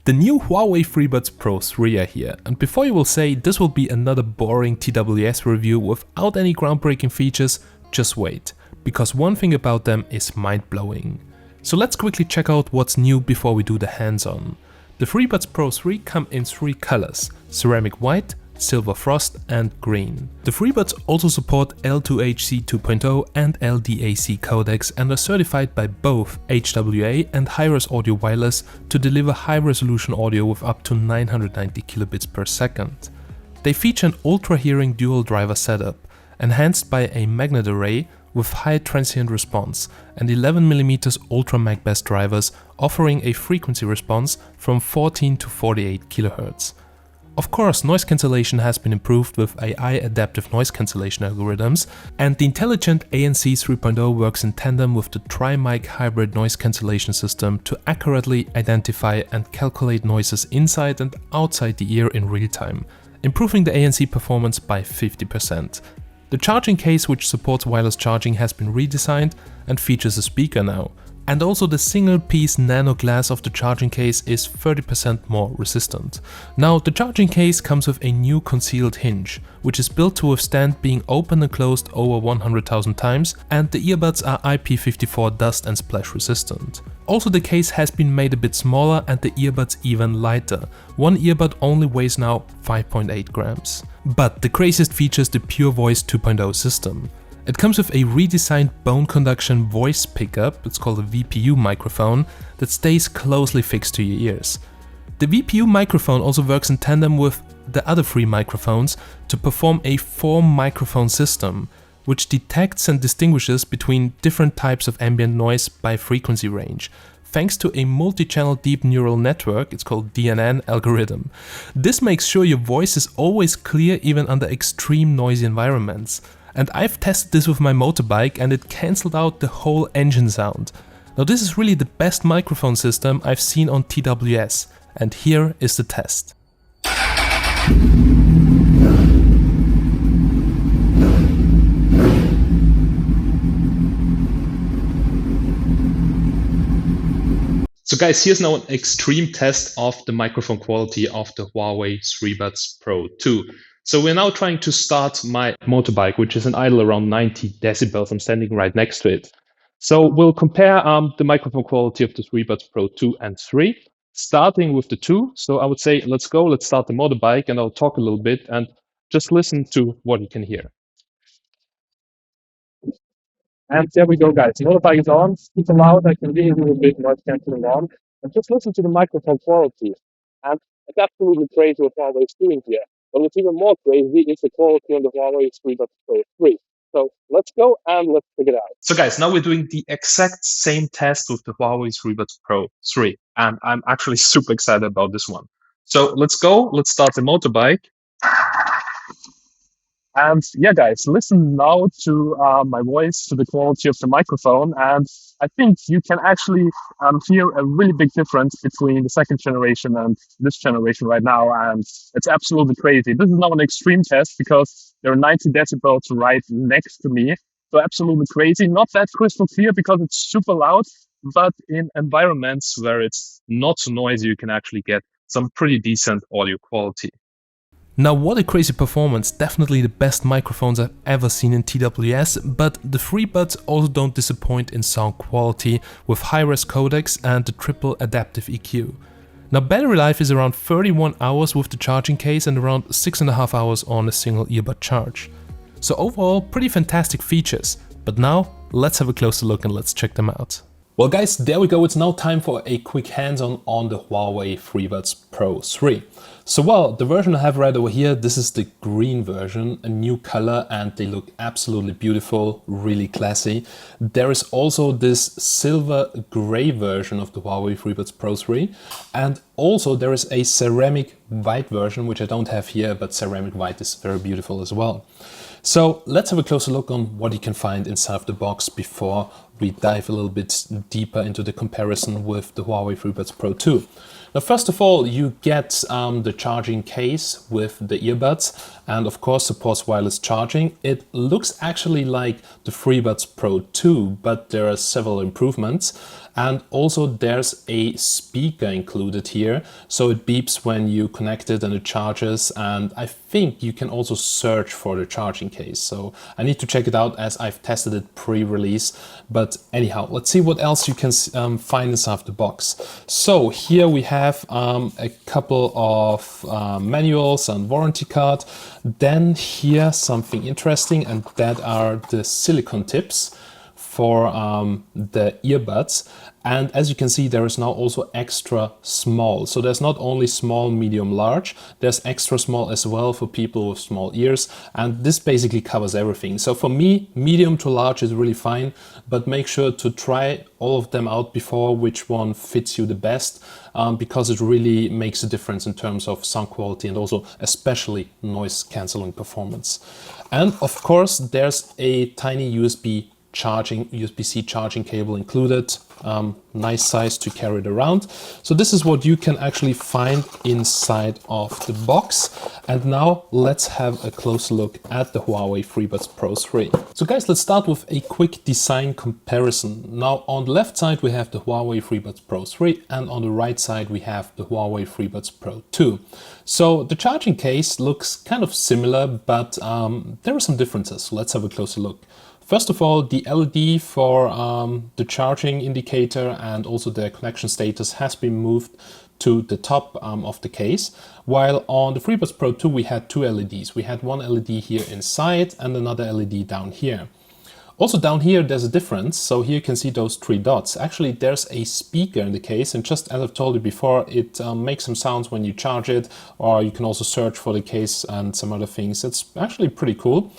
The new HUAWEI Freebuds Pro 3 are here, and before you will say this will be another boring TWS review without any groundbreaking features, just wait, because one thing about them is mind-blowing. So let's quickly check out what's new before we do the hands-on. The Freebuds Pro 3 come in 3 colors: ceramic white, silver frost and green. The Freebuds also support L2HC 2.0 and LDAC codecs and are certified by both HUAWEI and Hi-Res Audio Wireless to deliver high-resolution audio with up to 990 kilobits per second. They feature an ultra-hearing dual driver setup, enhanced by a magnet array with high transient response and 11mm Ultra Mag Bass drivers offering a frequency response from 14 to 48 kHz. Of course, noise cancellation has been improved with AI adaptive noise cancellation algorithms, and the intelligent ANC 3.0 works in tandem with the tri-mic hybrid noise cancellation system to accurately identify and calculate noises inside and outside the ear in real time, improving the ANC performance by 50%. The charging case, which supports wireless charging, has been redesigned and features a speaker now. And also the single-piece nano glass of the charging case is 30% more resistant. Now, the charging case comes with a new concealed hinge, which is built to withstand being opened and closed over 100,000 times, and the earbuds are IP54 dust and splash resistant. Also, the case has been made a bit smaller and the earbuds even lighter. One earbud only weighs now 5.8 grams. But the craziest feature is the Pure Voice 2.0 system. It comes with a redesigned bone conduction voice pickup, it's called a VPU microphone, that stays closely fixed to your ears. The VPU microphone also works in tandem with the other 3 microphones to perform a 4-microphone system, which detects and distinguishes between different types of ambient noise by frequency range, thanks to a multi-channel deep neural network, it's called DNN algorithm. This makes sure your voice is always clear even under extreme noisy environments. And I've tested this with my motorbike and it cancelled out the whole engine sound. Now this is really the best microphone system I've seen on TWS, and here is the test. So guys, here's now an extreme test of the microphone quality of the HUAWEI Freebuds Pro 2. So we're now trying to start my motorbike, which is an idle around 90 decibels. I'm standing right next to it. So we'll compare the microphone quality of the Freebuds Pro 2 and 3, starting with the 2. So I would say, let's go, let's start the motorbike, and I'll talk a little bit and just listen to what you can hear. And there we go, guys. The motorbike is on, super loud. I can really do a bit noise cancelling on. And just listen to the microphone quality. And it's absolutely crazy what HUAWEI is doing here. But what's even more crazy is the quality on the HUAWEI Freebuds Pro 3. So let's go and let's check it out. So guys, now we're doing the exact same test with the HUAWEI Freebuds Pro 3. And I'm actually super excited about this one. So let's go, let's start the motorbike. And yeah, guys, listen now to my voice, to the quality of the microphone. And I think you can actually hear a really big difference between the second generation and this generation right now. And it's absolutely crazy. This is now an extreme test because there are 90 decibels right next to me. So absolutely crazy. Not that crystal clear because it's super loud, but in environments where it's not so noisy, you can actually get some pretty decent audio quality. Now what a crazy performance, definitely the best microphones I've ever seen in TWS, but the Freebuds also don't disappoint in sound quality with high-res codecs and the triple adaptive EQ. Now battery life is around 31 hours with the charging case and around 6.5 hours on a single earbud charge. So overall pretty fantastic features, but now let's have a closer look and let's check them out. Well guys, there we go, it's now time for a quick hands-on on the HUAWEI Freebuds Pro 3. So well, the version I have right over here, this is the green version, a new color, and they look absolutely beautiful, really classy. There is also this silver gray version of the HUAWEI Freebuds Pro 3, and also there is a ceramic white version, which I don't have here, but ceramic white is very beautiful as well. So let's have a closer look on what you can find inside of the box before we dive a little bit deeper into the comparison with the HUAWEI Freebuds Pro 2. Now, first of all, you get the charging case with the earbuds, and of course supports wireless charging. It looks actually like the Freebuds Pro 2, but there are several improvements. And also there's a speaker included here, so it beeps when you connect it and it charges, and I think you can also search for the charging case. So I need to check it out as I've tested it pre-release. But anyhow, let's see what else you can find inside the box. So here we have a couple of manuals and warranty card. Then here something interesting, and that are the silicone tips for the earbuds. And as you can see, there is now also extra small. So there's not only small, medium, large, there's extra small as well for people with small ears. And this basically covers everything. So for me, medium to large is really fine, but make sure to try all of them out before which one fits you the best, because it really makes a difference in terms of sound quality and also especially noise cancelling performance. And of course, there's a tiny USB-C charging cable included. Nice size to carry it around. So this is what you can actually find inside of the box. And now let's have a closer look at the HUAWEI Freebuds Pro 3. So guys, let's start with a quick design comparison. Now on the left side we have the HUAWEI Freebuds Pro 3, and on the right side we have the HUAWEI Freebuds Pro 2. So the charging case looks kind of similar, but there are some differences. So let's have a closer look. First of all, the LED for the charging indicator and also the connection status has been moved to the top of the case, while on the Freebuds Pro 2 we had two LEDs. We had one LED here inside and another LED down here. Also down here there's a difference, so here you can see those three dots. Actually there's a speaker in the case, and just as I've told you before, it makes some sounds when you charge it, or you can also search for the case and some other things. It's actually pretty cool.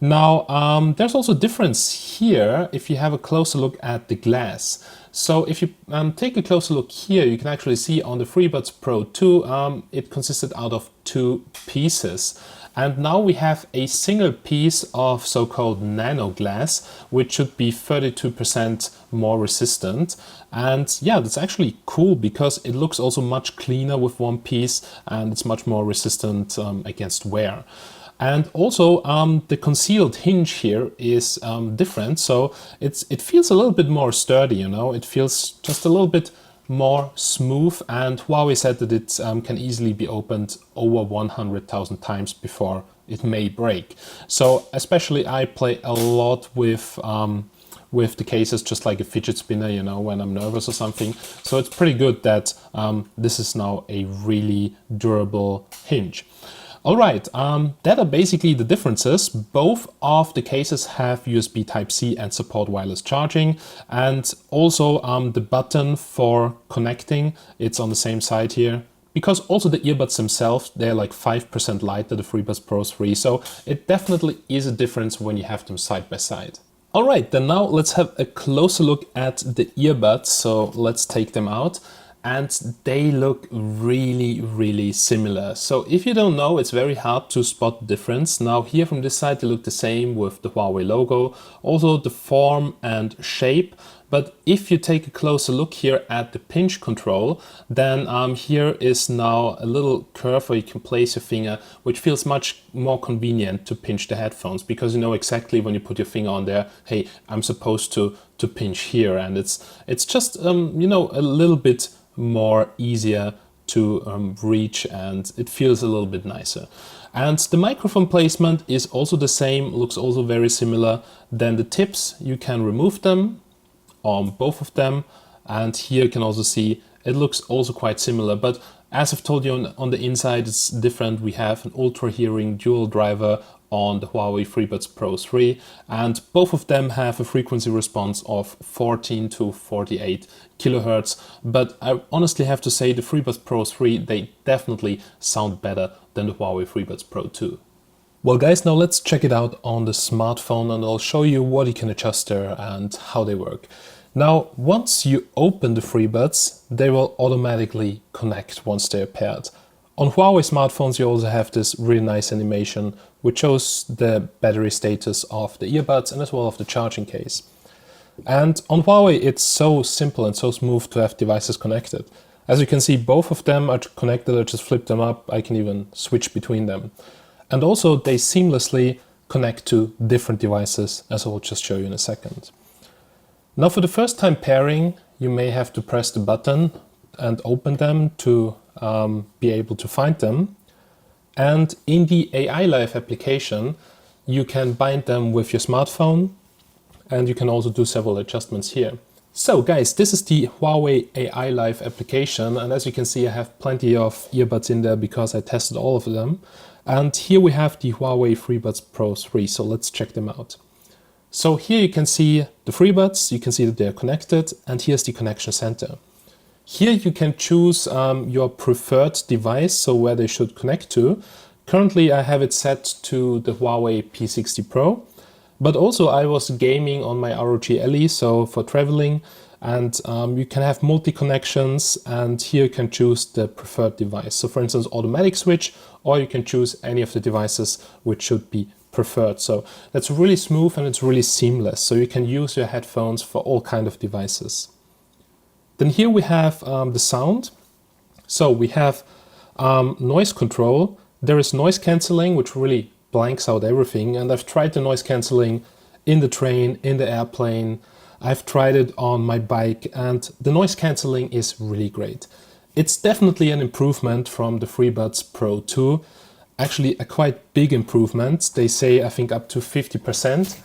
Now, there's also a difference here if you have a closer look at the glass. So if you take a closer look here, you can actually see on the Freebuds Pro 2, it consisted out of two pieces. And now we have a single piece of so-called nano glass, which should be 32% more resistant. And yeah, that's actually cool because it looks also much cleaner with one piece, and it's much more resistant against wear. And also the concealed hinge here is different, so it feels a little bit more sturdy, you know, it feels just a little bit more smooth, and HUAWEI said that it can easily be opened over 100,000 times before it may break. So especially I play a lot with the cases, just like a fidget spinner, you know, when I'm nervous or something. So it's pretty good that this is now a really durable hinge. All right, that are basically the differences. Both of the cases have USB Type-C and support wireless charging, and also the button for connecting, it's on the same side here. Because also the earbuds themselves, they're like 5% lighter, the Freebuds Pro 3, so it definitely is a difference when you have them side by side. All right, then now let's have a closer look at the earbuds. So let's take them out. And they look really, really similar. So if you don't know, it's very hard to spot the difference. Now here from this side, they look the same with the HUAWEI logo, also the form and shape. But if you take a closer look here at the pinch control, then here is now a little curve where you can place your finger, which feels much more convenient to pinch the headphones, because you know exactly when you put your finger on there, hey, I'm supposed to pinch here. And it's just, you know, a little bit more easier to reach, and it feels a little bit nicer. And the microphone placement is also the same, looks also very similar. Then the tips, you can remove them on both of them, and here you can also see it looks also quite similar, but as I've told you, on the inside it's different. We have an ultra hearing dual driver on the HUAWEI Freebuds Pro 3, and both of them have a frequency response of 14 to 48 kilohertz. But I honestly have to say the Freebuds Pro 3, they definitely sound better than the HUAWEI Freebuds Pro 2. Well guys, now let's check it out on the smartphone, and I'll show you what you can adjust there and how they work. Now, once you open the Freebuds, they will automatically connect once they're paired. On HUAWEI smartphones, you also have this really nice animation which shows the battery status of the earbuds and as well of the charging case. And on Huawei, it's so simple and so smooth to have devices connected. As you can see, both of them are connected. I just flip them up. I can even switch between them. And also they seamlessly connect to different devices, as I will just show you in a second. Now for the first time pairing, you may have to press the button and open them to be able to find them. And in the AI Live application, you can bind them with your smartphone, and you can also do several adjustments here. So guys, this is the Huawei AI Live application, and as you can see, I have plenty of earbuds in there because I tested all of them. And here we have the HUAWEI Freebuds Pro 3, so let's check them out. So here you can see the FreeBuds, you can see that they're connected, and here's the connection center. Here you can choose your preferred device, so where they should connect to. Currently I have it set to the Huawei P60 Pro, but also I was gaming on my ROG Ally, so for traveling, and you can have multi-connections, and here you can choose the preferred device. So for instance, automatic switch, or you can choose any of the devices which should be preferred. So that's really smooth and it's really seamless. So you can use your headphones for all kind of devices. Then here we have the sound. So we have noise control. There is noise cancelling, which really blanks out everything. And I've tried the noise cancelling in the train, in the airplane. I've tried it on my bike, and the noise cancelling is really great. It's definitely an improvement from the FreeBuds Pro 2. Actually a quite big improvement. They say, I think, up to 50%.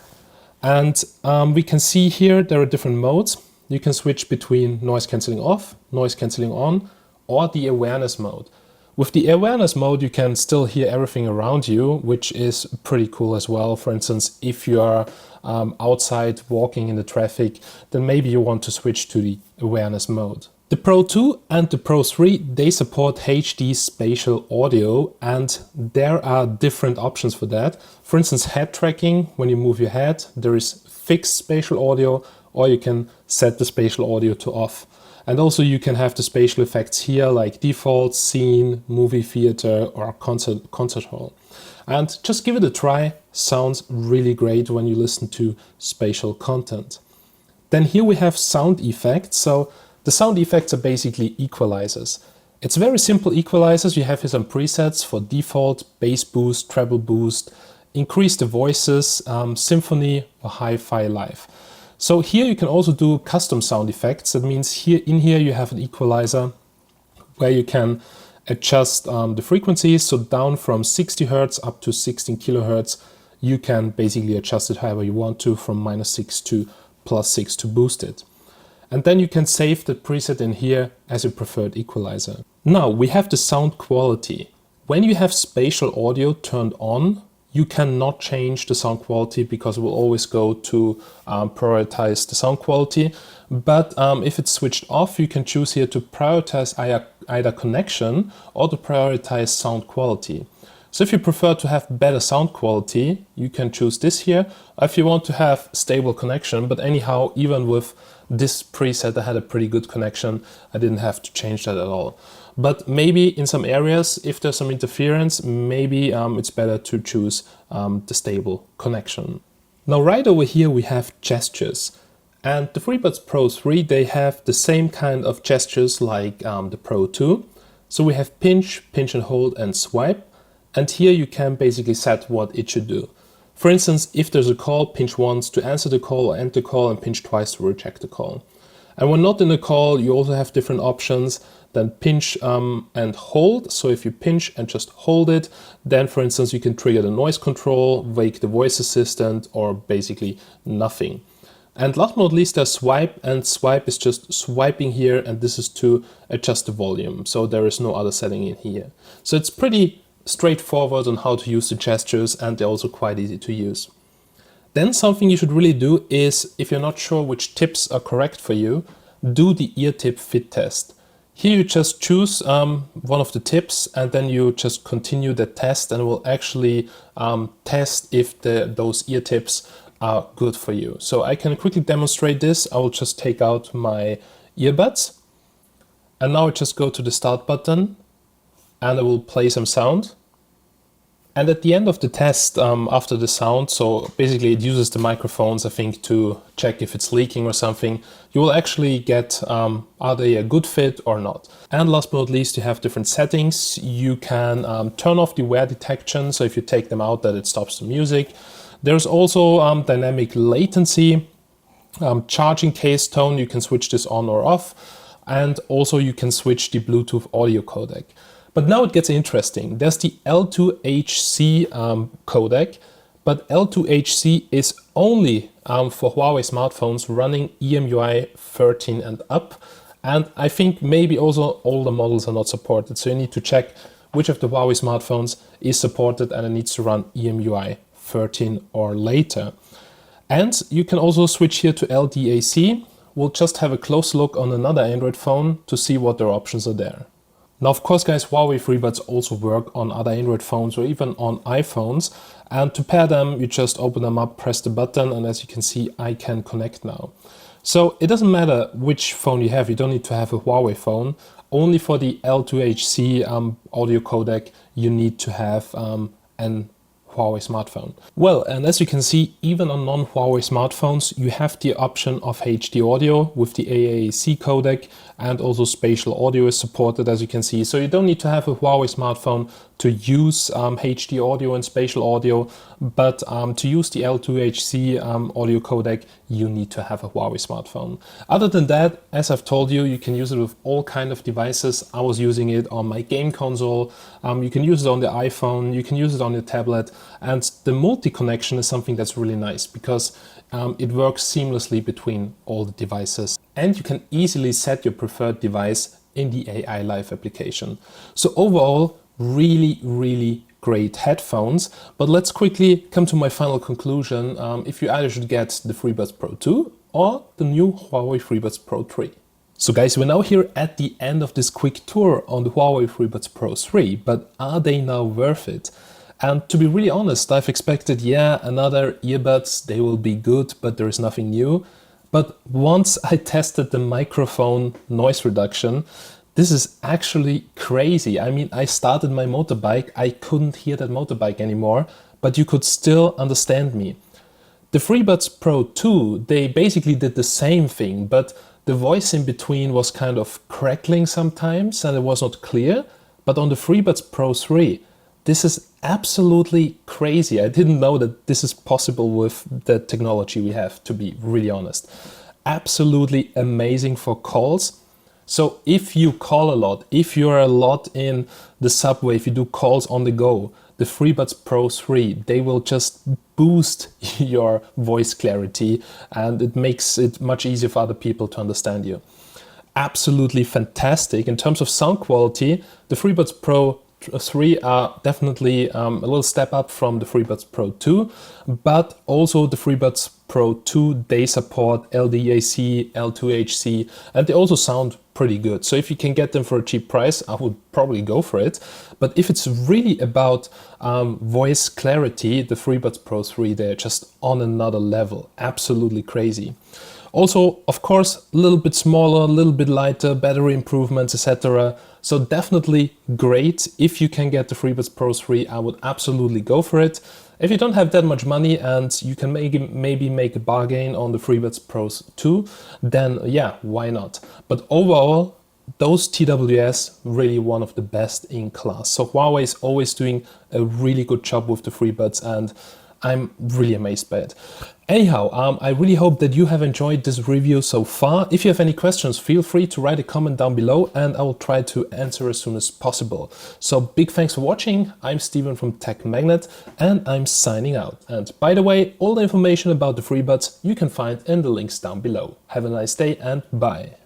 And we can see here there are different modes. You can switch between noise cancelling off, noise cancelling on, or the awareness mode. With the awareness mode, you can still hear everything around you, which is pretty cool as well. For instance, if you are outside walking in the traffic, then maybe you want to switch to the awareness mode. The Pro 2 and the Pro 3, they support HD spatial audio, and there are different options for that. For instance, head tracking, when you move your head, there is fixed spatial audio, or you can set the spatial audio to off. And also you can have the spatial effects here, like default, scene, movie theater, or concert hall. And just give it a try. Sounds really great when you listen to spatial content. Then here we have sound effects. So the sound effects are basically equalizers. It's very simple equalizers. You have here some presets for default, bass boost, treble boost, increase the voices, symphony, or hi-fi live. So here you can also do custom sound effects. That means here you have an equalizer where you can adjust the frequencies. So down from 60 Hz up to 16 kHz, you can basically adjust it however you want to, from -6 to +6 to boost it. And then you can save the preset in here as your preferred equalizer. Now we have the sound quality. When you have spatial audio turned on, you cannot change the sound quality because it will always go to prioritize the sound quality. But if it's switched off, you can choose here to prioritize either connection or to prioritize sound quality. So if you prefer to have better sound quality, you can choose this here. If you want to have stable connection, but anyhow, even with this preset, I had a pretty good connection. I didn't have to change that at all. But maybe in some areas, if there's some interference, maybe it's better to choose the stable connection. Now right over here we have gestures. And the FreeBuds Pro 3, they have the same kind of gestures like the Pro 2. So we have pinch, pinch and hold, and swipe. And here you can basically set what it should do. For instance, if there's a call, pinch once to answer the call or end the call, and pinch twice to reject the call. And when not in a call, you also have different options. Then pinch and hold. So if you pinch and just hold it, then for instance, you can trigger the noise control, wake the voice assistant, or basically nothing. And last but not least, there's swipe, and swipe is just swiping here, and this is to adjust the volume. So there is no other setting in here. So it's pretty straightforward on how to use the gestures, and they're also quite easy to use. Then something you should really do is, if you're not sure which tips are correct for you, do the ear tip fit test. Here you just choose one of the tips, and then you just continue the test, and it will actually test if those ear tips are good for you. So I can quickly demonstrate this. I will just take out my earbuds, and now I just go to the start button, and I will play some sound. And at the end of the test, after the sound, so basically it uses the microphones, I think, to check if it's leaking or something, you will actually get, are they a good fit or not? And last but not least, you have different settings. You can turn off the wear detection, so if you take them out, that it stops the music. There's also dynamic latency, charging case tone, you can switch this on or off, and also you can switch the Bluetooth audio codec. But now it gets interesting. There's the L2HC codec, but L2HC is only for Huawei smartphones running EMUI 13 and up. And I think maybe also older models are not supported. So you need to check which of the Huawei smartphones is supported and it needs to run EMUI 13 or later. And you can also switch here to LDAC. We'll just have a close look on another Android phone to see what their options are there. Now, of course, guys, HUAWEI Freebuds also work on other Android phones or even on iPhones. And to pair them, you just open them up, press the button, and as you can see, I can connect now. So it doesn't matter which phone you have. You don't need to have a Huawei phone. Only for the L2HC audio codec, you need to have an Huawei smartphone. Well, and as you can see, even on non-Huawei smartphones, you have the option of HD audio with the AAC codec, and also spatial audio is supported, as you can see. So you don't need to have a Huawei smartphone to use HD audio and spatial audio, but to use the L2HC audio codec, you need to have a Huawei smartphone. Other than that, as I've told you, you can use it with all kind of devices. I was using it on my game console. You can use it on the iPhone, you can use it on your tablet, and the multi-connection is something that's really nice because it works seamlessly between all the devices, and you can easily set your preferred device in the AI Live application. So overall, really great headphones. But let's quickly come to my final conclusion. If you either should get the FreeBuds Pro 2 or the new HUAWEI FreeBuds Pro 3. So guys, we're now here at the end of this quick tour on the HUAWEI FreeBuds Pro 3, but are they now worth it? And to be really honest, I've expected, yeah, another earbuds, they will be good, but there is nothing new. But once I tested the microphone noise reduction, this is actually crazy. I mean, I started my motorbike, I couldn't hear that motorbike anymore, but you could still understand me. The FreeBuds Pro 2, they basically did the same thing, but the voice in between was kind of crackling sometimes and it was not clear. But on the FreeBuds Pro 3, this is absolutely crazy. I didn't know that this is possible with the technology we have, to be really honest. Absolutely amazing for calls. So if you call a lot, if you're a lot in the subway, if you do calls on the go, the FreeBuds Pro 3, they will just boost your voice clarity and it makes it much easier for other people to understand you. Absolutely fantastic. In terms of sound quality, the FreeBuds Pro 3 are definitely a little step up from the FreeBuds Pro 2, but also the FreeBuds Pro 2, they support LDAC, L2HC, and they also sound pretty good. So if you can get them for a cheap price, I would probably go for it. But if it's really about voice clarity, the FreeBuds Pro 3, they're just on another level. Absolutely crazy. Also, of course, a little bit smaller, a little bit lighter, battery improvements, etc. So definitely great. If you can get the FreeBuds Pro 3, I would absolutely go for it. If you don't have that much money and you can maybe make a bargain on the FreeBuds Pro 2, then yeah, why not? But overall, those TWS really one of the best in class. So Huawei is always doing a really good job with the FreeBuds and I'm really amazed by it. Anyhow, I really hope that you have enjoyed this review so far. If you have any questions, feel free to write a comment down below and I will try to answer as soon as possible. So big thanks for watching. I'm Steven from TechMagnet and I'm signing out. And by the way, all the information about the FreeBuds you can find in the links down below. Have a nice day and bye.